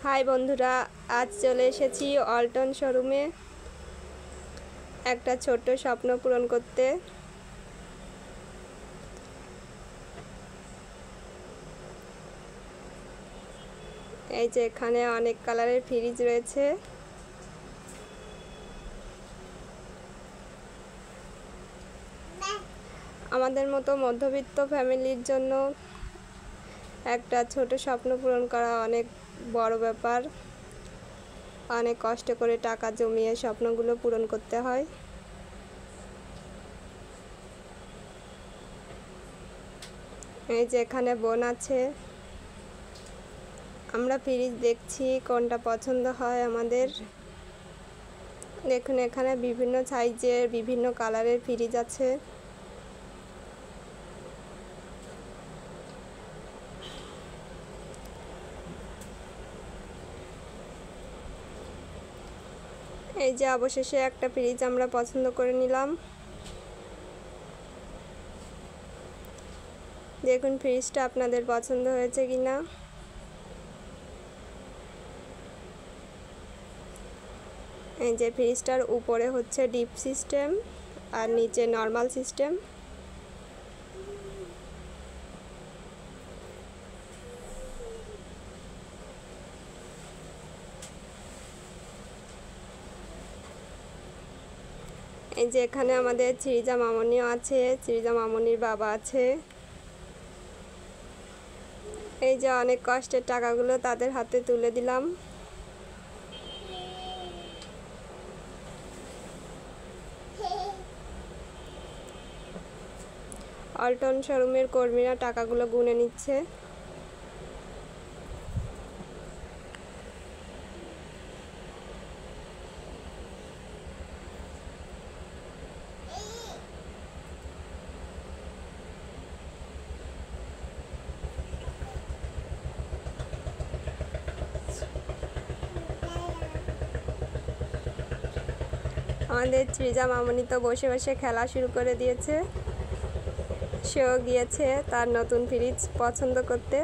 High বন্ধুরা, আজ চলে এসেছি ওয়ালটন শোরুমে একটা ছোট্ট স্বপ্ন পূরণ করতে। এই যে এখানে অনেক কালারের ফ্রিজ রয়েছে। আমাদের মতো মধ্যবিত্ত ফ্যামিলির জন্য একটা ছোট স্বপ্ন পূরণ করা অনেক বড় ব্যাপার। অনেক কষ্ট করে টাকা জমিয়ে স্বপ্নগুলো পূরণ করতে হয়। এই যে এখানে বোন আছে, আমরা ফ্রিজ দেখছি কোনটা পছন্দ হয় আমাদের। দেখুন এখানে বিভিন্ন সাইজের বিভিন্ন কালারের ফ্রিজ আছে। এই যে অবশেষে একটা ফ্রিজ আমরা পছন্দ করে নিলাম। দেখুন ফ্রিজটা আপনাদের পছন্দ হয়েছে কিনা। এই যে ফ্রিজটার উপরে হচ্ছে ডিপ সিস্টেম আর নিচে নর্মাল সিস্টেম। এই যে এখানে আমাদের চিরিজা মামনিও আছে, চিরিজা মামনির বাবা আছে। এই যে অনেক কষ্টের টাকাগুলো তাদের হাতে তুলে দিলাম। ওয়ালটন শোরুমের কর্মীরা টাকাগুলো গুনে নিচ্ছে। আমাদের চিরিজা মামনি তো বসে বসে খেলা শুরু করে দিয়েছে। সেও গিয়েছে তার নতুন ফ্রিজ পছন্দ করতে।